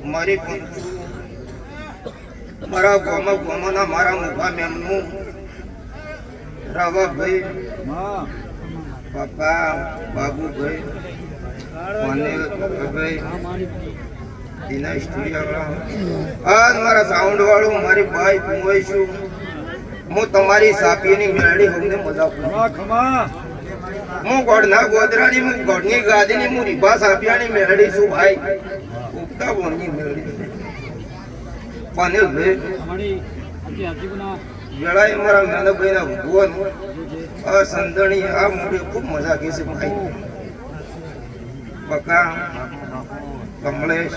મારી મારા ગોમાના મારા મુખા મેમનું રાવાભાઈ બાપા બાબુભાઈ ભાઈ દિના સ્ટુડિયો આજ મારા સાઉન્ડ વાળું મારી ભાઈ કુંવાઈ છું હું તમારી સાપીની મેળડી હોઈને મજાક હું ગોડના ગોદરાની હું ગોડની ગાદીની હું રીબા સાપિયાની મેળડી છું ભાઈ ઉગતા બોનની મેળડી પાનેલ ભાઈ વેળાએ મારા મેનભાઈના ભુવન આ સંદણી આ મોડે ખૂબ મજા કે છે ભાઈ બકા કમલેશ